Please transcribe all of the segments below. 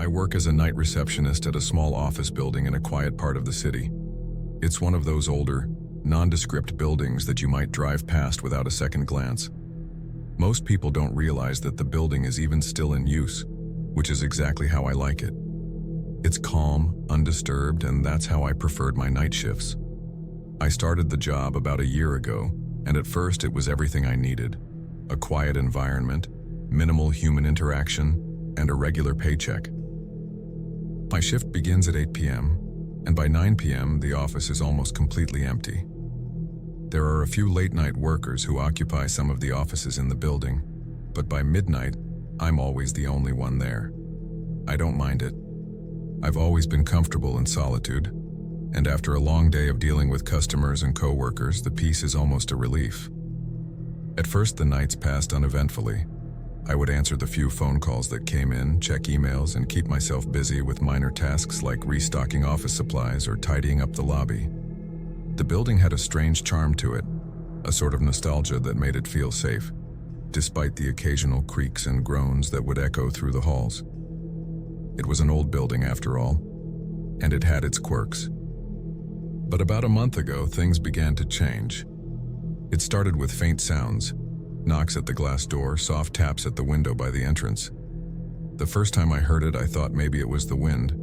I work as a night receptionist at a small office building in a quiet part of the city. It's one of those older, nondescript buildings that you might drive past without a second glance. Most people don't realize that the building is even still in use, which is exactly how I like it. It's calm, undisturbed, and that's how I preferred my night shifts. I started the job about a year ago, and at first it was everything I needed. A quiet environment, minimal human interaction, and a regular paycheck. My shift begins at 8 p.m., and by 9 p.m. the office is almost completely empty. There are a few late-night workers who occupy some of the offices in the building, but by midnight, I'm always the only one there. I don't mind it. I've always been comfortable in solitude, and after a long day of dealing with customers and co-workers, the peace is almost a relief. At first, the nights passed uneventfully. I would answer the few phone calls that came in, check emails, and keep myself busy with minor tasks like restocking office supplies or tidying up the lobby. The building had a strange charm to it, a sort of nostalgia that made it feel safe, despite the occasional creaks and groans that would echo through the halls. It was an old building after all, and it had its quirks. But about a month ago, things began to change. It started with faint sounds, knocks at the glass door, soft taps at the window by the entrance. The first time I heard it, I thought maybe it was the wind,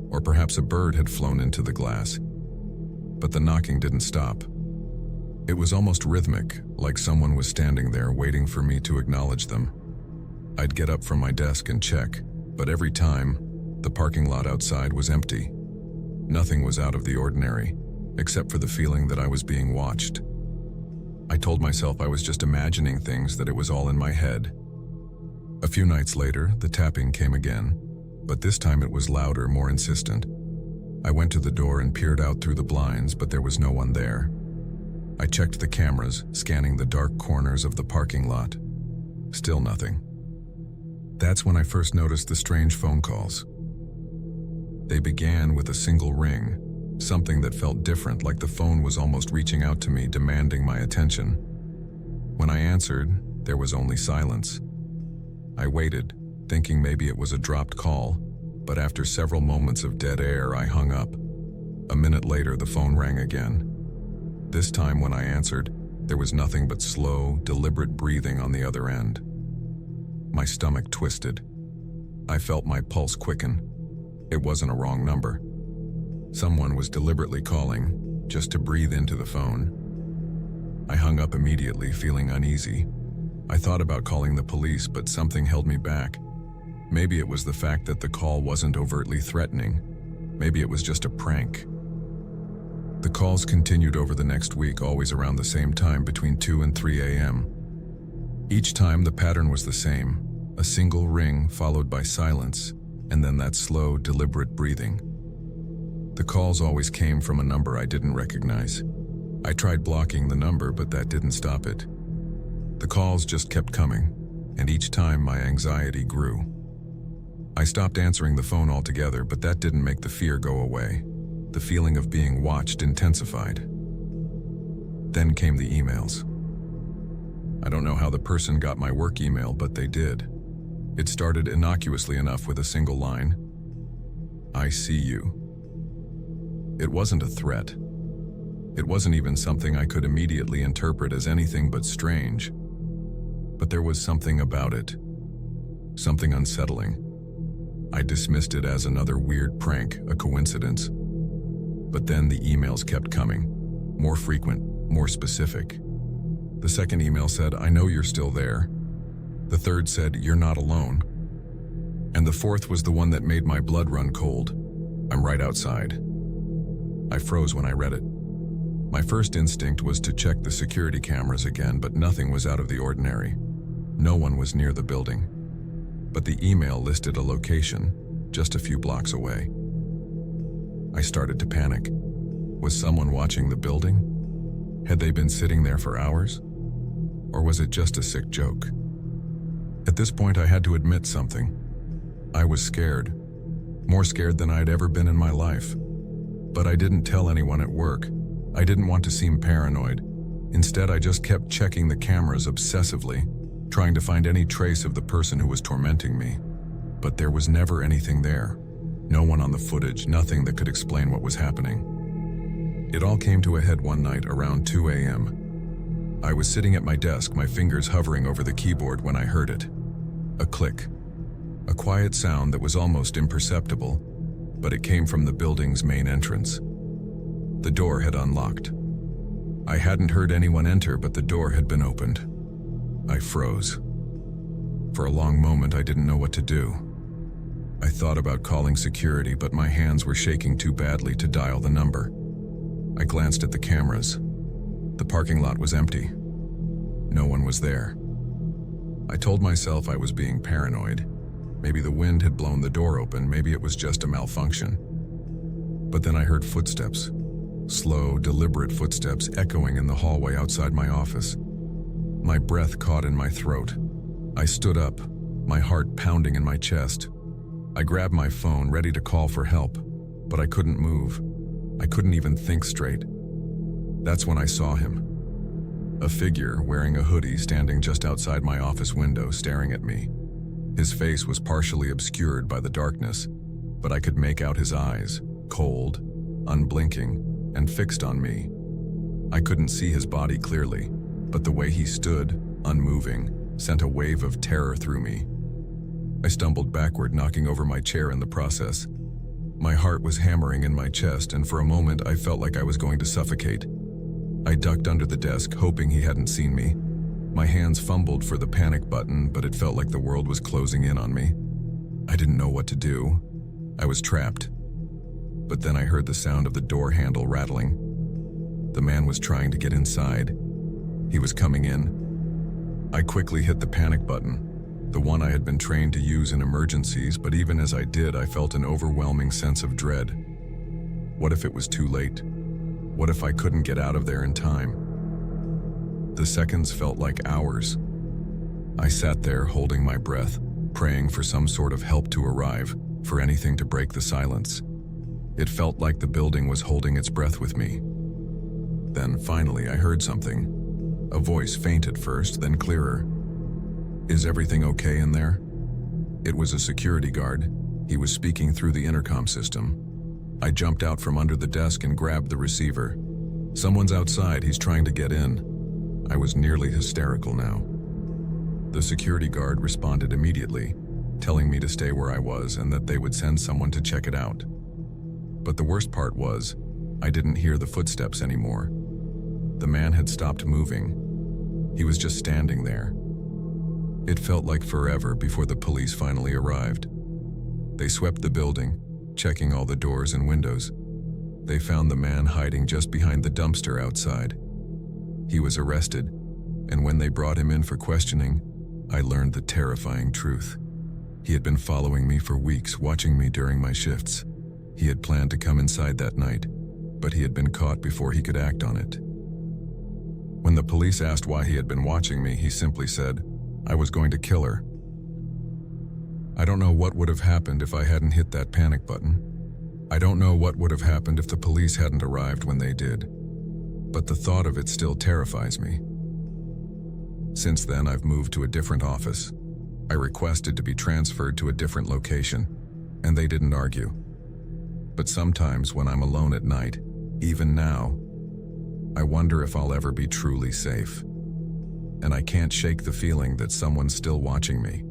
or perhaps a bird had flown into the glass. But the knocking didn't stop. It was almost rhythmic, like someone was standing there waiting for me to acknowledge them. I'd get up from my desk and check, but every time, the parking lot outside was empty. Nothing was out of the ordinary, except for the feeling that I was being watched. I told myself I was just imagining things, that it was all in my head. A few nights later, the tapping came again, but this time it was louder, more insistent. I went to the door and peered out through the blinds, but there was no one there. I checked the cameras, scanning the dark corners of the parking lot. Still nothing. That's when I first noticed the strange phone calls. They began with a single ring, something that felt different, like the phone was almost reaching out to me, demanding my attention. When I answered, there was only silence. I waited, thinking maybe it was a dropped call, but after several moments of dead air, I hung up. A minute later, the phone rang again. This time when I answered, there was nothing but slow, deliberate breathing on the other end. My stomach twisted. I felt my pulse quicken. It wasn't a wrong number. Someone was deliberately calling, just to breathe into the phone. I hung up immediately, feeling uneasy. I thought about calling the police, but something held me back. Maybe it was the fact that the call wasn't overtly threatening. Maybe it was just a prank. The calls continued over the next week, always around the same time, between 2 and 3 a.m. Each time the pattern was the same, a single ring followed by silence, and then that slow, deliberate breathing. The calls always came from a number I didn't recognize. I tried blocking the number, but that didn't stop it. The calls just kept coming, and each time my anxiety grew. I stopped answering the phone altogether, but that didn't make the fear go away. The feeling of being watched intensified. Then came the emails. I don't know how the person got my work email, but they did. It started innocuously enough with a single line, "I see you." It wasn't a threat. It wasn't even something I could immediately interpret as anything but strange. But there was something about it. Something unsettling. I dismissed it as another weird prank, a coincidence. But then the emails kept coming. More frequent, more specific. The second email said, "I know you're still there." The third said, "You're not alone." And the fourth was the one that made my blood run cold. "I'm right outside." I froze when I read it. My first instinct was to check the security cameras again, but nothing was out of the ordinary. No one was near the building. But the email listed a location, just a few blocks away. I started to panic. Was someone watching the building? Had they been sitting there for hours? Or was it just a sick joke? At this point, I had to admit something. I was scared. More scared than I'd ever been in my life. But I didn't tell anyone at work. I didn't want to seem paranoid. Instead, I just kept checking the cameras obsessively, trying to find any trace of the person who was tormenting me. But there was never anything there. No one on the footage, nothing that could explain what was happening. It all came to a head one night around 2 a.m. I was sitting at my desk, my fingers hovering over the keyboard when I heard it. A click. A quiet sound that was almost imperceptible, but it came from the building's main entrance. The door had unlocked. I hadn't heard anyone enter, but the door had been opened. I froze. For a long moment, I didn't know what to do. I thought about calling security, but my hands were shaking too badly to dial the number. I glanced at the cameras. The parking lot was empty. No one was there. I told myself I was being paranoid. Maybe the wind had blown the door open, maybe it was just a malfunction. But then I heard footsteps. Slow, deliberate footsteps echoing in the hallway outside my office. My breath caught in my throat. I stood up, my heart pounding in my chest. I grabbed my phone, ready to call for help, but I couldn't move. I couldn't even think straight. That's when I saw him. A figure wearing a hoodie standing just outside my office window, staring at me. His face was partially obscured by the darkness, but I could make out his eyes, cold, unblinking, and fixed on me. I couldn't see his body clearly, but the way he stood, unmoving, sent a wave of terror through me. I stumbled backward, knocking over my chair in the process. My heart was hammering in my chest, and for a moment I felt like I was going to suffocate. I ducked under the desk, hoping he hadn't seen me. My hands fumbled for the panic button, but it felt like the world was closing in on me. I didn't know what to do. I was trapped. But then I heard the sound of the door handle rattling. The man was trying to get inside. He was coming in. I quickly hit the panic button, the one I had been trained to use in emergencies, but even as I did, I felt an overwhelming sense of dread. What if it was too late? What if I couldn't get out of there in time? The seconds felt like hours. I sat there holding my breath, praying for some sort of help to arrive, for anything to break the silence. It felt like the building was holding its breath with me. Then finally I heard something. A voice, faint at first, then clearer. "Is everything okay in there?" It was a security guard. He was speaking through the intercom system. I jumped out from under the desk and grabbed the receiver. "Someone's outside, he's trying to get in." I was nearly hysterical now. The security guard responded immediately, telling me to stay where I was and that they would send someone to check it out. But the worst part was, I didn't hear the footsteps anymore. The man had stopped moving. He was just standing there. It felt like forever before the police finally arrived. They swept the building, checking all the doors and windows. They found the man hiding just behind the dumpster outside. He was arrested, and when they brought him in for questioning, I learned the terrifying truth. He had been following me for weeks, watching me during my shifts. He had planned to come inside that night, but he had been caught before he could act on it. When the police asked why he had been watching me, he simply said, "I was going to kill her." I don't know what would have happened if I hadn't hit that panic button. I don't know what would have happened if the police hadn't arrived when they did. But the thought of it still terrifies me. Since then, I've moved to a different office. I requested to be transferred to a different location, and they didn't argue. But sometimes when I'm alone at night, even now, I wonder if I'll ever be truly safe. And I can't shake the feeling that someone's still watching me.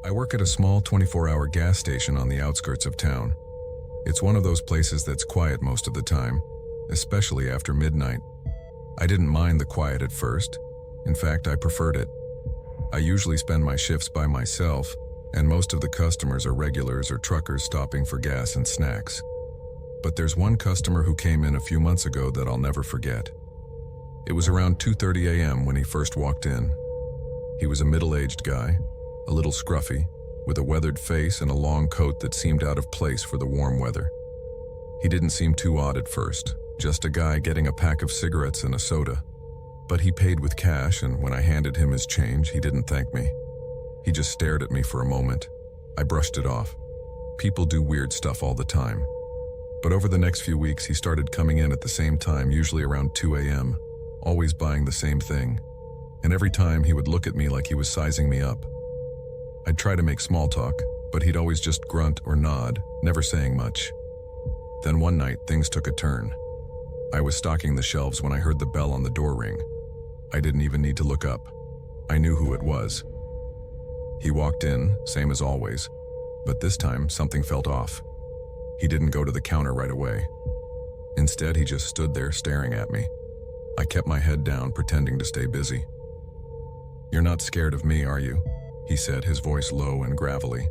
I work at a small 24-hour gas station on the outskirts of town. It's one of those places that's quiet most of the time, especially after midnight. I didn't mind the quiet at first. In fact, I preferred it. I usually spend my shifts by myself, and most of the customers are regulars or truckers stopping for gas and snacks. But there's one customer who came in a few months ago that I'll never forget. It was around 2:30 a.m. when he first walked in. He was a middle-aged guy, a little scruffy, with a weathered face and a long coat that seemed out of place for the warm weather. He didn't seem too odd at first, just a guy getting a pack of cigarettes and a soda. But he paid with cash, and when I handed him his change, he didn't thank me. He just stared at me for a moment. I brushed it off. People do weird stuff all the time. But over the next few weeks, he started coming in at the same time, usually around 2 a.m., always buying the same thing. And every time he would look at me like he was sizing me up. I'd try to make small talk, but he'd always just grunt or nod, never saying much. Then one night, things took a turn. I was stocking the shelves when I heard the bell on the door ring. I didn't even need to look up. I knew who it was. He walked in, same as always, but this time something felt off. He didn't go to the counter right away. Instead, he just stood there staring at me. I kept my head down, pretending to stay busy. "You're not scared of me, are you?" he said, his voice low and gravelly.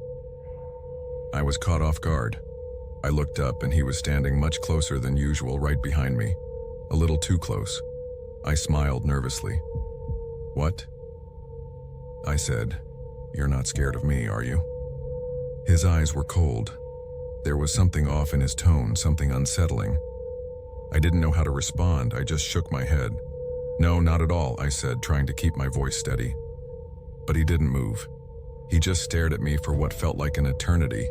I was caught off guard. I looked up and he was standing much closer than usual right behind me, a little too close. I smiled nervously. "What?" I said, "You're not scared of me, are you?" His eyes were cold. There was something off in his tone, something unsettling. I didn't know how to respond. I just shook my head. "No, not at all," I said, trying to keep my voice steady. But he didn't move. He just stared at me for what felt like an eternity,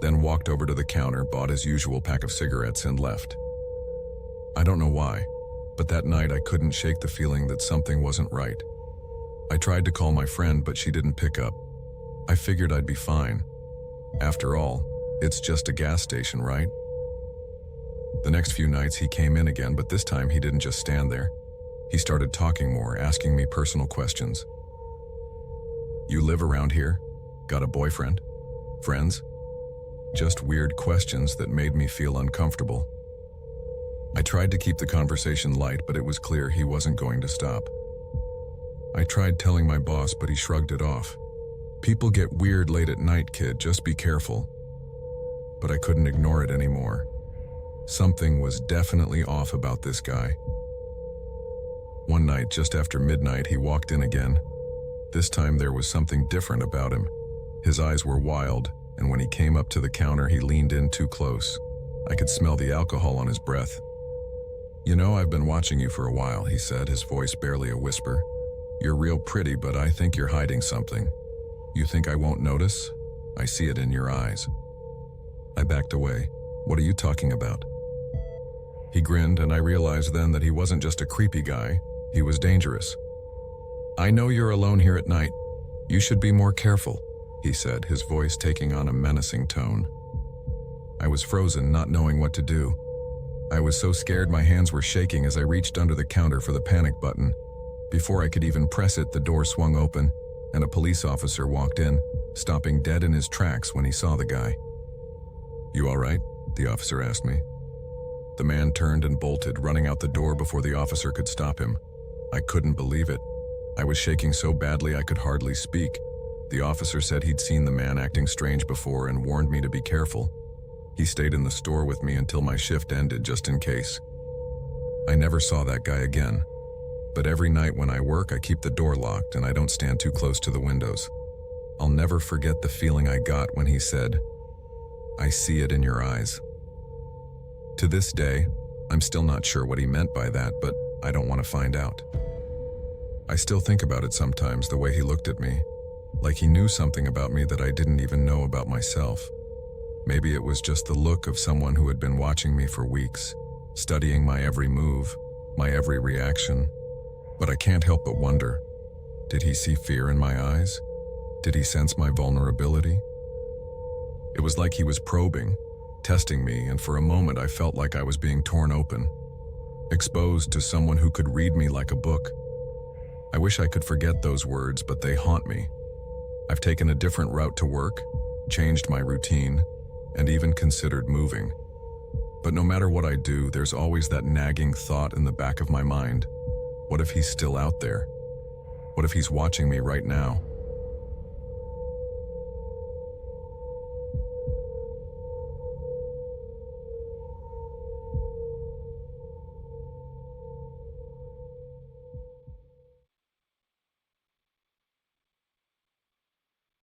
then walked over to the counter, bought his usual pack of cigarettes, and left. I don't know why, but that night I couldn't shake the feeling that something wasn't right. I tried to call my friend, but she didn't pick up. I figured I'd be fine. After all, it's just a gas station, right? The next few nights he came in again, but this time he didn't just stand there. He started talking more, asking me personal questions. "You live around here? Got a boyfriend? Friends?" Just weird questions that made me feel uncomfortable. I tried to keep the conversation light, but it was clear he wasn't going to stop. I tried telling my boss, but he shrugged it off. "People get weird late at night, kid, just be careful." But I couldn't ignore it anymore. Something was definitely off about this guy. One night, just after midnight, he walked in again. This time there was something different about him. His eyes were wild, and when he came up to the counter, he leaned in too close. I could smell the alcohol on his breath. "You know, I've been watching you for a while," he said, his voice barely a whisper. "You're real pretty, but I think you're hiding something. You think I won't notice? I see it in your eyes." I backed away. "What are you talking about?" He grinned, and I realized then that he wasn't just a creepy guy, he was dangerous. "I know you're alone here at night. You should be more careful," he said, his voice taking on a menacing tone. I was frozen, not knowing what to do. I was so scared my hands were shaking as I reached under the counter for the panic button. Before I could even press it, the door swung open, and a police officer walked in, stopping dead in his tracks when he saw the guy. "You all right?" the officer asked me. The man turned and bolted, running out the door before the officer could stop him. I couldn't believe it. I was shaking so badly I could hardly speak. The officer said he'd seen the man acting strange before and warned me to be careful. He stayed in the store with me until my shift ended, just in case. I never saw that guy again. But every night when I work, I keep the door locked and I don't stand too close to the windows. I'll never forget the feeling I got when he said, "I see it in your eyes." To this day, I'm still not sure what he meant by that, but I don't want to find out. I still think about it sometimes, the way he looked at me, like he knew something about me that I didn't even know about myself. Maybe it was just the look of someone who had been watching me for weeks, studying my every move, my every reaction. But I can't help but wonder, did he see fear in my eyes? Did he sense my vulnerability? It was like he was probing, testing me, and for a moment I felt like I was being torn open, exposed to someone who could read me like a book. I wish I could forget those words, but they haunt me. I've taken a different route to work, changed my routine, and even considered moving. But no matter what I do, there's always that nagging thought in the back of my mind. What if he's still out there? What if he's watching me right now?